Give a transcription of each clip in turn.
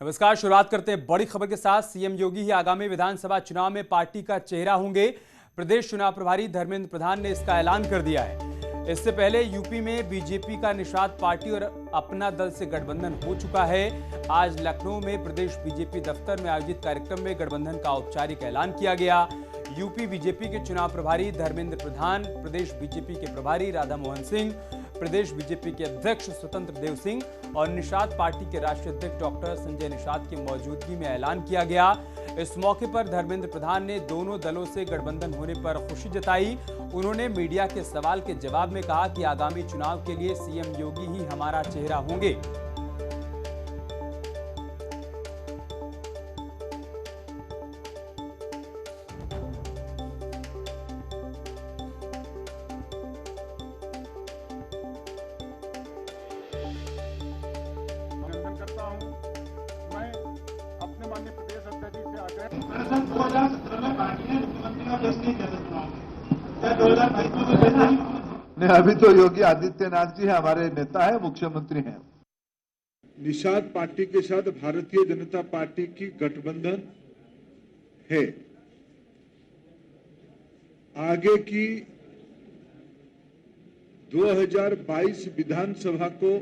नमस्कार। शुरुआत करते हैं बड़ी खबर के साथ। सीएम योगी ही आगामी विधानसभा चुनाव में पार्टी का चेहरा होंगे। प्रदेश चुनाव प्रभारी धर्मेंद्र प्रधान ने इसका ऐलान कर दिया है। इससे पहले यूपी में बीजेपी का निषाद पार्टी और अपना दल से गठबंधन हो चुका है। आज लखनऊ में प्रदेश बीजेपी दफ्तर में आयोजित कार्यक्रम में गठबंधन का औपचारिक ऐलान किया गया। यूपी बीजेपी के चुनाव प्रभारी धर्मेंद्र प्रधान, प्रदेश बीजेपी के प्रभारी राधा मोहन सिंह, प्रदेश बीजेपी के अध्यक्ष स्वतंत्र देव सिंह और निषाद पार्टी के राष्ट्रीय अध्यक्ष डॉक्टर संजय निषाद की मौजूदगी में ऐलान किया गया। इस मौके पर धर्मेंद्र प्रधान ने दोनों दलों से गठबंधन होने पर खुशी जताई। उन्होंने मीडिया के सवाल के जवाब में कहा कि आगामी चुनाव के लिए सीएम योगी ही हमारा चेहरा होंगे। करता हूं। मैं अपने माननीय प्रदेश अध्यक्ष जी से आग्रह 2017 में पार्टी ने मुख्यमंत्री का प्रश्न नहीं किया था। क्या 2022 में तो जैसा ही नहीं, अभी तो योगी आदित्यनाथ जी हमारे नेता है, मुख्यमंत्री हैं। निषाद पार्टी के साथ भारतीय जनता पार्टी की गठबंधन है। आगे की 2022 विधानसभा को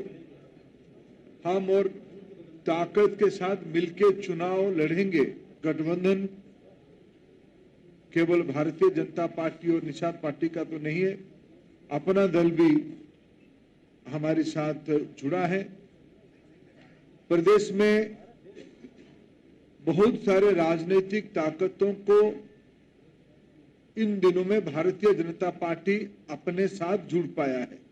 हम और ताकत के साथ मिलकर चुनाव लड़ेंगे। गठबंधन केवल भारतीय जनता पार्टी और निषाद पार्टी का तो नहीं है, अपना दल भी हमारे साथ जुड़ा है। प्रदेश में बहुत सारे राजनीतिक ताकतों को इन दिनों में भारतीय जनता पार्टी अपने साथ जुड़ पाया है।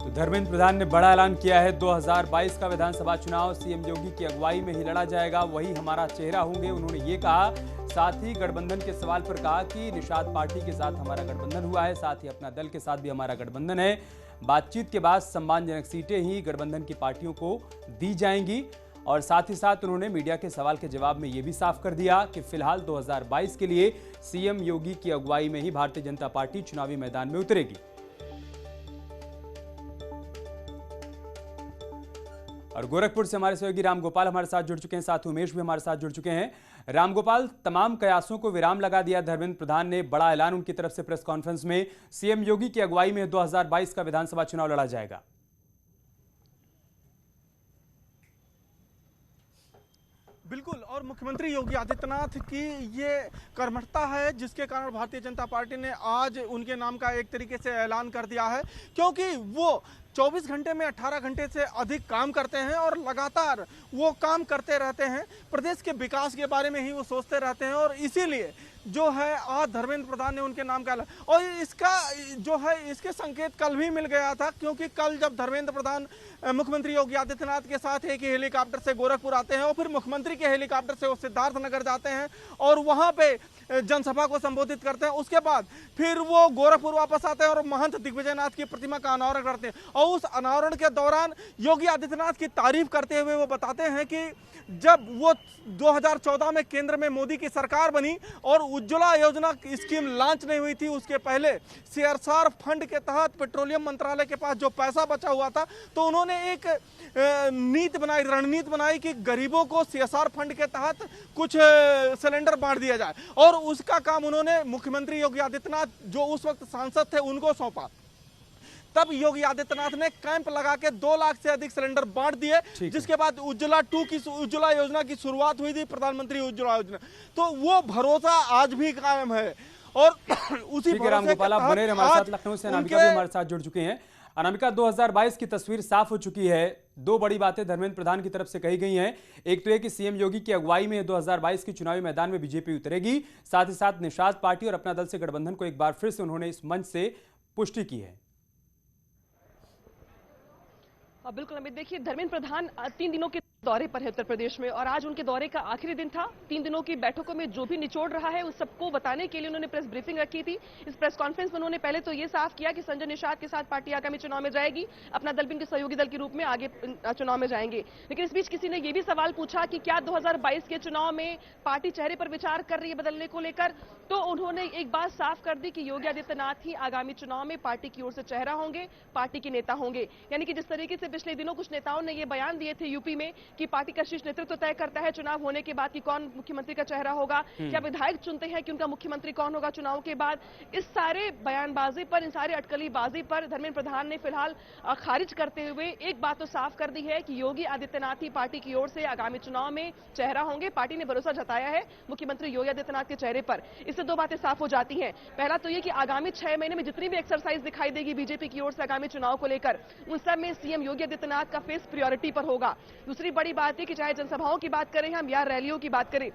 तो धर्मेंद्र प्रधान ने बड़ा ऐलान किया है। 2022 का विधानसभा चुनाव सीएम योगी की अगुवाई में ही लड़ा जाएगा, वही हमारा चेहरा होंगे, उन्होंने ये कहा। साथ ही गठबंधन के सवाल पर कहा कि निषाद पार्टी के साथ हमारा गठबंधन हुआ है, साथ ही अपना दल के साथ भी हमारा गठबंधन है। बातचीत के बाद सम्मानजनक सीटें ही गठबंधन की पार्टियों को दी जाएंगी। और साथ ही साथ उन्होंने मीडिया के सवाल के जवाब में यह भी साफ कर दिया कि फिलहाल 2022 के लिए सीएम योगी की अगुवाई में ही भारतीय जनता पार्टी चुनावी मैदान में उतरेगी। और गोरखपुर से हमारे सहयोगी रामगोपाल हमारे साथ जुड़ चुके हैं, साथ उमेश भी हमारे साथ जुड़ चुके हैं। रामगोपाल, तमाम कयासों को विराम लगा दिया धर्मेंद्र प्रधान ने। बड़ा ऐलान उनकी तरफ से प्रेस कॉन्फ्रेंस में, सीएम योगी की अगुवाई में 2022 का विधानसभा चुनाव लड़ा जाएगा। बिल्कुल, और मुख्यमंत्री योगी आदित्यनाथ की ये कर्मठता है जिसके कारण भारतीय जनता पार्टी ने आज उनके नाम का एक तरीके से ऐलान कर दिया है, क्योंकि वो 24 घंटे में 18 घंटे से अधिक काम करते हैं और लगातार वो काम करते रहते हैं। प्रदेश के विकास के बारे में ही वो सोचते रहते हैं और इसीलिए जो है आज धर्मेंद्र प्रधान ने उनके नाम का ऐलान, और इसका जो है इसके संकेत कल भी मिल गया था, क्योंकि कल जब धर्मेंद्र प्रधान मुख्यमंत्री योगी आदित्यनाथ के साथ एक हेलीकॉप्टर से गोरखपुर आते हैं और फिर मुख्यमंत्री के हेलीकॉप्टर से वो सिद्धार्थनगर जाते हैं और वहां पे जनसभा को संबोधित करते हैं। उसके बाद फिर वो गोरखपुर वापस आते हैं और महंत दिग्विजयनाथ की प्रतिमा का अनावरण करते हैं। और उस अनावरण के दौरान योगी आदित्यनाथ की तारीफ करते हुए वो बताते हैं कि जब वो 2014 में केंद्र में मोदी की सरकार बनी और उज्ज्वला योजना की स्कीम लॉन्च नहीं हुई थी, उसके पहले सीएसआर फंड के तहत पेट्रोलियम मंत्रालय के पास जो पैसा बचा हुआ था, तो उन्होंने एक नीति बनाई, रणनीति बनाई कि गरीबों को सीएसआर फंड के तहत कुछ सिलेंडर बांट दिया जाए, और उसका काम उन्होंने मुख्यमंत्री योगी आदित्यनाथ जो उस वक्त सांसद थे उनको सौंपा। तब योगी आदित्यनाथ ने कैंप लगा के 2 लाख से अधिक सिलेंडर बांट दिए, जिसके बाद उज्ज्वला 2 की उज्ज्वला योजना की शुरुआत हुई थी, प्रधानमंत्री उज्ज्वला योजना। तो वो भरोसा आज भी कायम है और उसी रामगोपाल आप बने हमारे साथ। लखनऊ से अनामिका भी हमारे साथ जुड़ चुके हैं। अनामिका, 2022 की तस्वीर साफ हो चुकी है। 2 बड़ी बातें धर्मेंद्र प्रधान की तरफ से कही गई हैं। एक तो यह कि सीएम योगी की अगुवाई में 2022 की चुनावी मैदान में बीजेपी उतरेगी, साथ ही साथ निषाद पार्टी और अपना दल से गठबंधन को एक बार फिर से उन्होंने इस मंच से पुष्टि की है। बिल्कुल अमित, देखिए धर्मेंद्र प्रधान 3 दिनों के दौरे पर है उत्तर प्रदेश में और आज उनके दौरे का आखिरी दिन था। 3 दिनों की बैठकों में जो भी निचोड़ रहा है उस सबको बताने के लिए उन्होंने प्रेस ब्रीफिंग रखी थी। इस प्रेस कॉन्फ्रेंस में उन्होंने पहले तो ये साफ किया कि संजय निषाद के साथ पार्टी आगामी चुनाव में जाएगी, अपना दल भी उनके सहयोगी दल के रूप में आगे चुनाव में जाएंगे। लेकिन इस बीच किसी ने यह भी सवाल पूछा कि क्या 2022 के चुनाव में पार्टी चेहरे पर विचार कर रही है बदलने को लेकर, तो उन्होंने एक बात साफ कर दी कि योगी आदित्यनाथ ही आगामी चुनाव में पार्टी की ओर से चेहरा होंगे, पार्टी के नेता होंगे। यानी कि जिस तरीके से पिछले दिनों कुछ नेताओं ने यह बयान दिए थे यूपी में कि पार्टी का शीर्ष नेतृत्व तय करता है चुनाव होने के बाद कि कौन मुख्यमंत्री का चेहरा होगा, क्या विधायक चुनते हैं कि उनका मुख्यमंत्री कौन होगा चुनाव के बाद, इस सारे बयानबाजी पर, इन सारे अटकलीबाजी पर धर्मेंद्र प्रधान ने फिलहाल खारिज करते हुए एक बात तो साफ कर दी है कि योगी आदित्यनाथ ही पार्टी की ओर से आगामी चुनाव में चेहरा होंगे। पार्टी ने भरोसा जताया है मुख्यमंत्री योगी आदित्यनाथ के चेहरे पर। इससे दो बातें साफ हो जाती हैं। पहला तो ये कि आगामी 6 महीने में जितनी भी एक्सरसाइज दिखाई देगी बीजेपी की ओर से आगामी चुनाव को लेकर, उन सब में सीएम योगी आदित्यनाथ का फेस प्रायोरिटी पर होगा। दूसरी बड़ी बात है कि चाहे जनसभाओं की बात करें हम या रैलियों की बात करें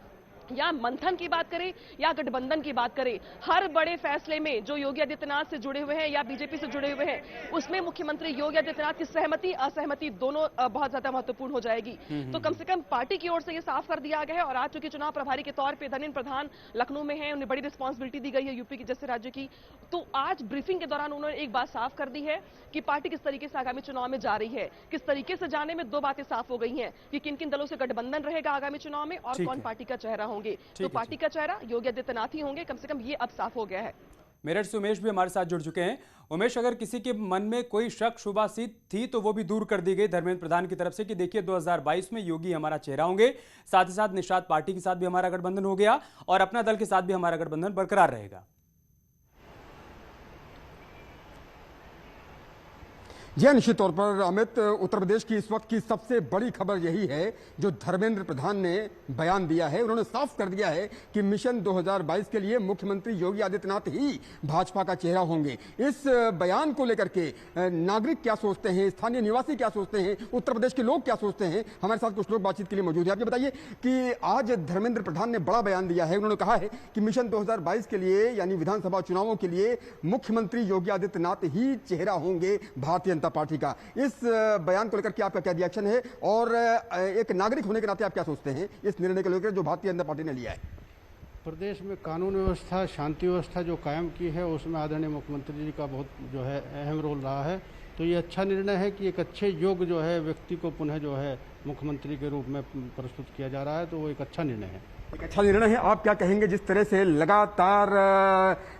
या मंथन की बात करें या गठबंधन की बात करें, हर बड़े फैसले में जो योगी आदित्यनाथ से जुड़े हुए हैं या बीजेपी से जुड़े हुए हैं उसमें मुख्यमंत्री योगी आदित्यनाथ की सहमति असहमति दोनों बहुत ज्यादा महत्वपूर्ण हो जाएगी। तो कम से कम पार्टी की ओर से यह साफ कर दिया गया है। और आज चूंकि चुनाव प्रभारी के तौर पर धर्मेंद्र प्रधान लखनऊ में है, उन्हें बड़ी रिस्पॉन्सिबिलिटी दी गई है यूपी के जैसे राज्य की, तो आज ब्रीफिंग के दौरान उन्होंने एक बात साफ कर दी है कि पार्टी किस तरीके से आगामी चुनाव में जा रही है। किस तरीके से जाने में दो बातें साफ हो गई हैं कि किन किन दलों से गठबंधन रहेगा आगामी चुनाव में और कौन पार्टी का चेहरा होंगे। तो पार्टी का चेहरा योगी आदित्यनाथ ही होंगे, कम से कम ये अब साफ हो गया है। मेरठ से उमेश भी हमारे साथ जुड़ चुके हैं। उमेश, अगर किसी के मन में कोई शक शुबा सी थी तो वो भी दूर कर दी गई धर्मेंद्र प्रधान की तरफ से कि देखिए 2022 में योगी हमारा चेहरा होंगे, साथ ही साथ निषाद पार्टी के साथ भी हमारा गठबंधन हो गया और अपना दल के साथ भी हमारा गठबंधन बरकरार रहेगा। जी निश्चित तौर पर अमित, उत्तर प्रदेश की इस वक्त की सबसे बड़ी खबर यही है जो धर्मेंद्र प्रधान ने बयान दिया है। उन्होंने साफ कर दिया है कि मिशन 2022 के लिए मुख्यमंत्री योगी आदित्यनाथ ही भाजपा का चेहरा होंगे। इस बयान को लेकर के नागरिक क्या सोचते हैं, स्थानीय निवासी क्या सोचते हैं, उत्तर प्रदेश के लोग क्या सोचते हैं, हमारे साथ कुछ लोग बातचीत के लिए मौजूद है। आप ये बताइए कि आज धर्मेंद्र प्रधान ने बड़ा बयान दिया है। उन्होंने कहा है कि मिशन 2022 के लिए यानी विधानसभा चुनावों के लिए मुख्यमंत्री योगी आदित्यनाथ ही चेहरा होंगे भारतीय पार्टी का। इस बयान को लेकर के आपका क्या रिएक्शन है और एक नागरिक होने के नाते आप क्या सोचते हैं इस निर्णय को लेकर जो भारतीय जनता पार्टी ने लिया है? प्रदेश में कानून व्यवस्था, शांति व्यवस्था जो कायम की है उसमें आदरणीय मुख्यमंत्री जी का बहुत जो है अहम रोल रहा है। तो ये अच्छा निर्णय है कि एक अच्छे योग्य जो है व्यक्ति को पुनः जो है मुख्यमंत्री के रूप में प्रस्तुत किया जा रहा है, तो वो एक अच्छा निर्णय है। एक अच्छा निर्णय है। आप क्या कहेंगे जिस तरह से लगातार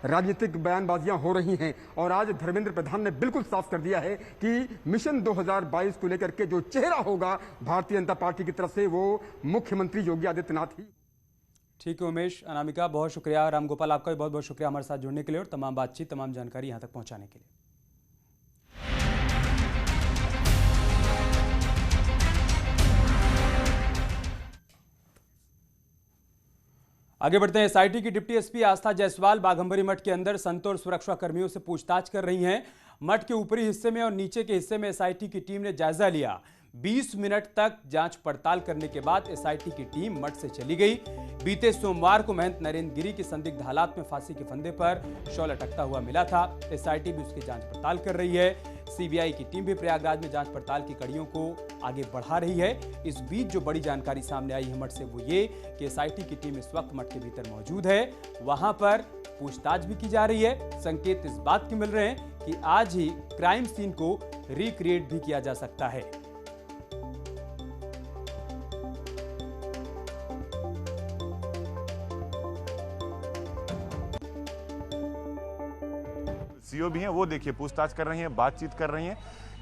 राजनीतिक बयानबाजियां हो रही हैं और आज धर्मेंद्र प्रधान ने बिल्कुल साफ कर दिया है कि मिशन 2022 को लेकर के जो चेहरा होगा भारतीय जनता पार्टी की तरफ से वो मुख्यमंत्री योगी आदित्यनाथ ही। ठीक है उमेश, अनामिका बहुत शुक्रिया, रामगोपाल आपका भी बहुत बहुत शुक्रिया हमारे साथ जुड़ने के लिए और तमाम बातचीत, तमाम जानकारी यहाँ तक पहुँचाने के लिए। आगे बढ़ते हैं। एसआईटी की डिप्टी एसपी आस्था जायसवाल बाघंबरी मठ के अंदर संतों और सुरक्षा कर्मियों से पूछताछ कर रही हैं। मठ के ऊपरी हिस्से में और नीचे के हिस्से में एसआईटी की टीम ने जायजा लिया। 20 मिनट तक जांच पड़ताल करने के बाद एसआईटी की टीम मठ से चली गई। बीते सोमवार को महंत नरेंद्र गिरी की संदिग्ध हालात में फांसी के फंदे पर शव लटकता हुआ मिला था। एसआईटी भी उसकी जांच पड़ताल कर रही है। सीबीआई की टीम भी प्रयागराज में जांच पड़ताल की कड़ियों को आगे बढ़ा रही है। इस बीच जो बड़ी जानकारी सामने आई है मठ से वो ये कि एसआईटी की टीम इस वक्त मठ के भीतर मौजूद है, वहां पर पूछताछ भी की जा रही है। संकेत इस बात के मिल रहे हैं कि आज ही क्राइम सीन को रिक्रिएट भी किया जा सकता है। सीओ भी हैं, वो देखिए पूछताछ कर रही हैं, बातचीत कर रही हैं,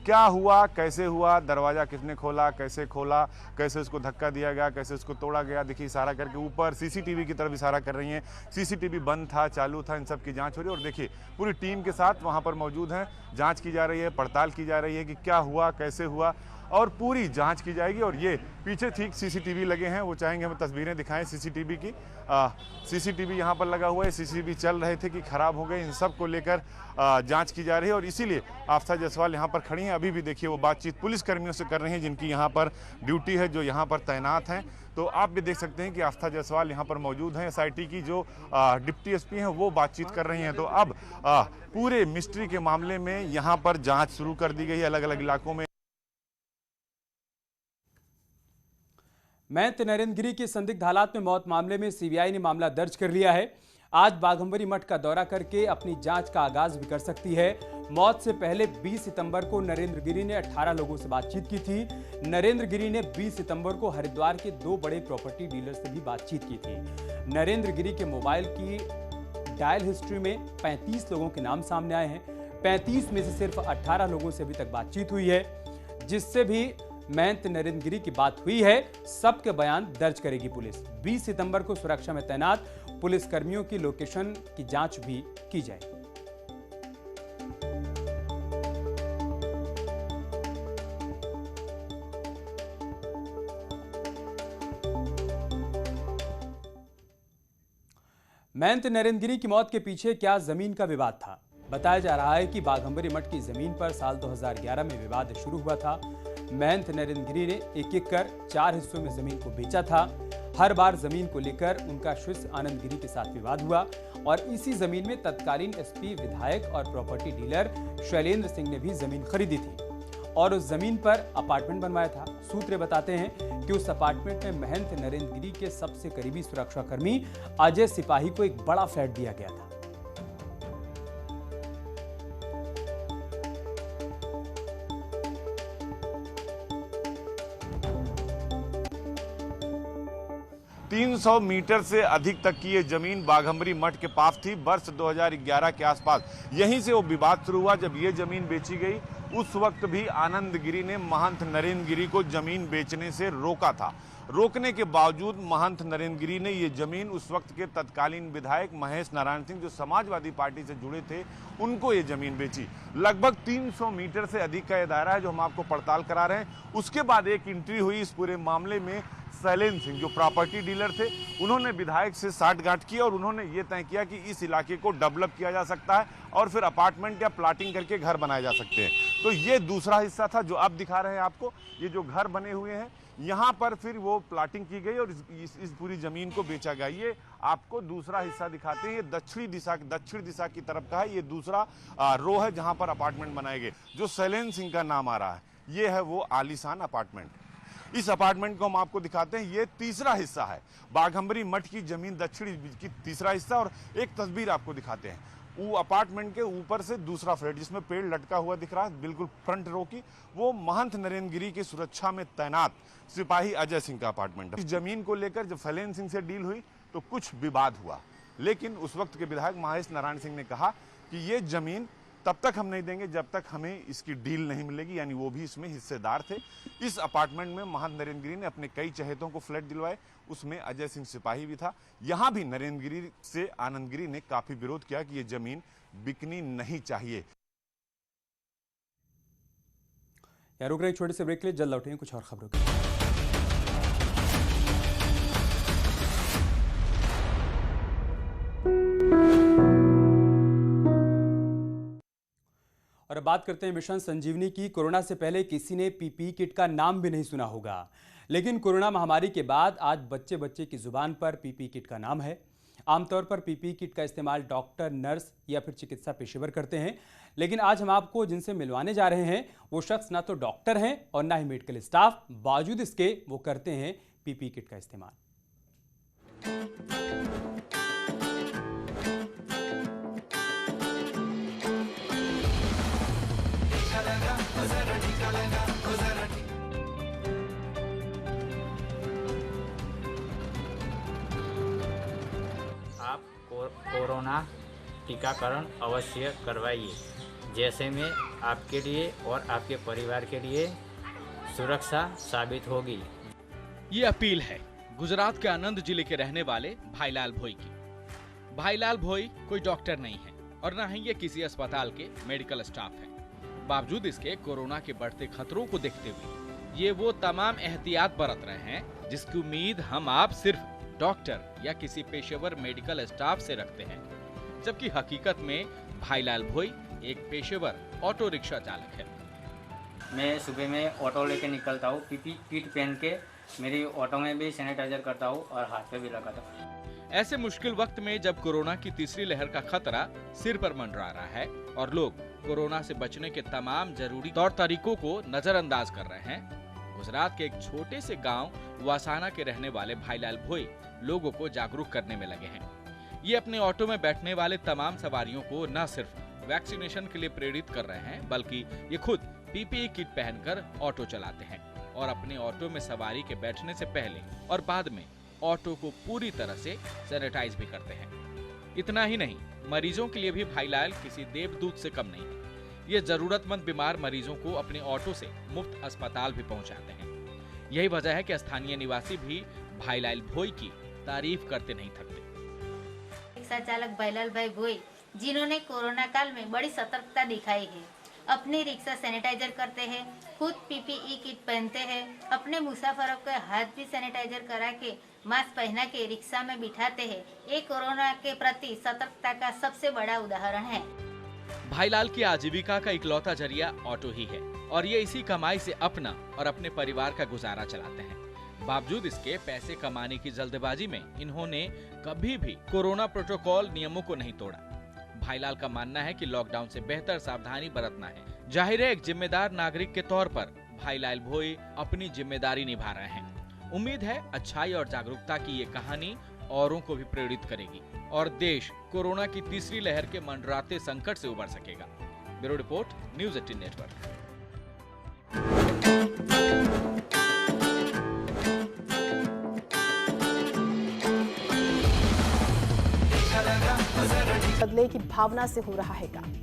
क्या हुआ, कैसे हुआ, दरवाजा किसने खोला, कैसे उसको धक्का दिया गया, कैसे उसको तोड़ा गया। देखिए इशारा करके ऊपर सीसीटीवी की तरफ इशारा कर रही हैं। सीसीटीवी बंद था, चालू था, इन सब की जांच हो रही है और देखिए पूरी टीम के साथ वहां पर मौजूद हैं। जांच की जा रही है, पड़ताल की जा रही है कि क्या हुआ, कैसे हुआ और पूरी जांच की जाएगी। और ये पीछे ठीक सीसीटीवी लगे हैं, वो चाहेंगे हमें तस्वीरें दिखाएं सीसीटीवी की। सीसीटीवी यहाँ पर लगा हुआ है, सीसीटीवी चल रहे थे कि खराब हो गए, इन सब को लेकर जांच की जा रही है और इसीलिए आस्था जायसवाल यहाँ पर खड़ी हैं। अभी भी देखिए वो बातचीत पुलिस कर्मियों से कर रही हैं जिनकी यहाँ पर ड्यूटी है, जो यहाँ पर तैनात हैं। तो आप भी देख सकते हैं कि आस्था जायसवाल यहाँ पर मौजूद हैं। एसआईटी की जो डिप्टी एसपी हैं वो बातचीत कर रही हैं। तो अब पूरे मिस्ट्री के मामले में यहाँ पर जाँच शुरू कर दी गई है अलग अलग इलाकों में। महंत नरेंद्र गिरी की संदिग्ध हालात में मौत मामले में सीबीआई ने मामला दर्ज कर लिया है। आज बाघंबरी मठ का दौरा करके अपनी जांच का आगाज भी कर सकती है। मौत से पहले 20 सितंबर को नरेंद्र गिरी ने 18 लोगों से बातचीत की थी। नरेंद्र गिरी ने 20 सितंबर को हरिद्वार के 2 बड़े प्रॉपर्टी डीलर से भी बातचीत की थी। नरेंद्र गिरी के मोबाइल की डायल हिस्ट्री में 35 लोगों के नाम सामने आए हैं। 35 में से सिर्फ 18 लोगों से अभी तक बातचीत हुई है। जिससे भी महंत नरेंद्र गिरी की बात हुई है, सबके बयान दर्ज करेगी पुलिस। 20 सितंबर को सुरक्षा में तैनात पुलिस कर्मियों की लोकेशन की जांच भी की जाएगी। महंत नरेंद्र गिरी की मौत के पीछे क्या जमीन का विवाद था? बताया जा रहा है कि बाघंबरी मठ की जमीन पर साल 2011 में विवाद शुरू हुआ था। महंत नरेंद्र गिरी ने एक कर 4 हिस्सों में जमीन को बेचा था। हर बार जमीन को लेकर उनका शिष्य आनंद गिरी के साथ विवाद हुआ और इसी जमीन में तत्कालीन एसपी, विधायक और प्रॉपर्टी डीलर शैलेंद्र सिंह ने भी जमीन खरीदी थी और उस जमीन पर अपार्टमेंट बनवाया था। सूत्र बताते हैं कि उस अपार्टमेंट में महंत नरेंद्र गिरी के सबसे करीबी सुरक्षाकर्मी अजय सिपाही को एक बड़ा फ्लैट दिया गया था। तीन 300 मीटर से अधिक तक की ये जमीन बाघंबरी मठ के पास थी। वर्ष 2011 के आसपास यहीं से वो विवाद शुरू हुआ। जब ये जमीन बेची गई उस वक्त भी आनंद गिरी ने महंत नरेंद्र गिरी को जमीन बेचने से रोका था। रोकने के बावजूद महंत नरेंद्र गिरी ने ये जमीन उस वक्त के तत्कालीन विधायक महेश नारायण सिंह, जो समाजवादी पार्टी से जुड़े थे, उनको ये जमीन बेची। लगभग 300 मीटर से अधिक का ये दायरा है जो हम आपको पड़ताल करा रहे हैं। उसके बाद एक एंट्री हुई इस पूरे मामले में। शैलेंद्र सिंह जो प्रॉपर्टी डीलर थे, उन्होंने विधायक से साठगांठ की और उन्होंने ये तय किया कि इस इलाके को डेवलप किया जा सकता है और फिर अपार्टमेंट या प्लाटिंग करके घर बनाए जा सकते हैं। तो ये दूसरा हिस्सा था जो अब दिखा रहे हैं आपको। ये जो घर बने हुए हैं यहाँ पर फिर वो प्लाटिंग की गई और इस पूरी जमीन को बेचा गया। ये आपको दूसरा हिस्सा दिखाते हैं। ये दक्षिण दिशा की तरफ का है। ये दूसरा रो है जहाँ पर अपार्टमेंट बनाए गए। जो शैलेंद्र सिंह का नाम आ रहा है, ये है वो आलीशान अपार्टमेंट। इस अपार्टमेंट को हम आपको दिखाते हैं। ये तीसरा हिस्सा है बाघंबरी मठ की जमीन, दक्षिणी की तीसरा हिस्सा। और एक तस्वीर आपको दिखाते हैं। वो अपार्टमेंट के ऊपर से दूसरा फ्लैट जिसमें पेड़ लटका हुआ दिख रहा है, बिल्कुल फ्रंट रो की, वो महंत नरेंद्र गिरी की सुरक्षा में तैनात सिपाही अजय सिंह का अपार्टमेंट है। इस जमीन को लेकर जब शैलेंद्र सिंह से डील हुई तो कुछ विवाद हुआ, लेकिन उस वक्त के विधायक महेश नारायण सिंह ने कहा कि ये जमीन तब तक हम नहीं देंगे जब तक हमें इसकी डील नहीं मिलेगी, यानी वो भी इसमें हिस्सेदार थे। इस अपार्टमेंट में महंत नरेंद्र गिरी ने अपने कई चहेतों को फ्लैट दिलवाए, उसमें अजय सिंह सिपाही भी था। यहां भी नरेंद्र गिरी से आनंद गिरी ने काफी विरोध किया कि ये जमीन बिकनी नहीं चाहिए। रुक रहे छोटे से ब्रेक के लिए, जल्द लौटेंगे कुछ और खबरों के। और अब बात करते हैं मिशन संजीवनी की। कोरोना से पहले किसी ने पीपीई किट का नाम भी नहीं सुना होगा, लेकिन कोरोना महामारी के बाद आज बच्चे बच्चे की जुबान पर पीपीई किट का नाम है। आमतौर पर पीपीई किट का इस्तेमाल डॉक्टर, नर्स या फिर चिकित्सा पेशेवर करते हैं, लेकिन आज हम आपको जिनसे मिलवाने जा रहे हैं वो शख्स ना तो डॉक्टर हैं और ना ही मेडिकल स्टाफ, बावजूद इसके वो करते हैं पीपीई किट का इस्तेमाल। आप कोरोना टीकाकरण अवश्य करवाइए, जैसे में आपके लिए और आपके परिवार के लिए सुरक्षा साबित होगी। ये अपील है गुजरात के आनंद जिले के रहने वाले भाईलाल भोई की। भाईलाल भोई कोई डॉक्टर नहीं है और न ही ये किसी अस्पताल के मेडिकल स्टाफ है। बावजूद इसके कोरोना के बढ़ते खतरों को देखते हुए ये वो तमाम एहतियात बरत रहे हैं जिसकी उम्मीद हम आप सिर्फ डॉक्टर या किसी पेशेवर मेडिकल स्टाफ से रखते हैं, जबकि हकीकत में भाईलाल भोई एक पेशेवर ऑटो रिक्शा चालक है। मैं सुबह में ऑटो लेके निकलता हूँ, पीपी किट पहन के मेरी ऑटो में भी सैनिटाइजर करता हूँ और हाथ पे भी लगाता हूँ। ऐसे मुश्किल वक्त में जब कोरोना की तीसरी लहर का खतरा सिर पर मंडरा रहा है और लोग कोरोना से बचने के तमाम जरूरी तौर तरीकों को नजरअंदाज कर रहे हैं, गुजरात के एक छोटे से गांव वासाना के रहने वाले भाईलाल भोई लोगों को जागरूक करने में लगे हैं। ये अपने ऑटो में बैठने वाले तमाम सवारियों को न सिर्फ वैक्सीनेशन के लिए प्रेरित कर रहे हैं, बल्कि ये खुद पीपीई किट पहनकर ऑटो चलाते हैं और अपने ऑटो में सवारी के बैठने से पहले और बाद में ऑटो को पूरी तरह से सैनिटाइज भी करते हैं। इतना ही नहीं, मरीजों के लिए भी भाईलाल किसी देवदूत से कम नहीं है। ये जरूरतमंद बीमार मरीजों को अपने ऑटो से मुफ्त अस्पताल भी पहुंचाते हैं। यही वजह है कि स्थानीय निवासी भी भाईलाल भोई की तारीफ करते नहीं थकते। रिक्शा चालक भाईलाल भाई भोई, जिन्होंने कोरोना काल में बड़ी सतर्कता दिखाई है, अपनी रिक्शा सैनिटाइजर करते हैं, खुद पीपीई किट पहनते हैं, अपने मुसाफरों के हाथ भी सैनिटाइजर करा के मास्क पहना के रिक्शा में बिठाते हैं। ये कोरोना के प्रति सतर्कता का सबसे बड़ा उदाहरण है। भाईलाल की आजीविका का इकलौता जरिया ऑटो ही है और ये इसी कमाई से अपना और अपने परिवार का गुजारा चलाते हैं। बावजूद इसके पैसे कमाने की जल्दबाजी में इन्होंने कभी भी कोरोना प्रोटोकॉल नियमों को नहीं तोड़ा। भाईलाल का मानना है कि लॉकडाउन से बेहतर सावधानी बरतना है। जाहिर है, एक जिम्मेदार नागरिक के तौर पर भाईलाल भोई अपनी जिम्मेदारी निभा रहे हैं। उम्मीद है अच्छाई और जागरूकता की ये कहानी औरों को भी प्रेरित करेगी और देश कोरोना की तीसरी लहर के मंडराते संकट से उबर सकेगा। Bureau report, news 18 network. बदले की भावना से हो रहा है काम।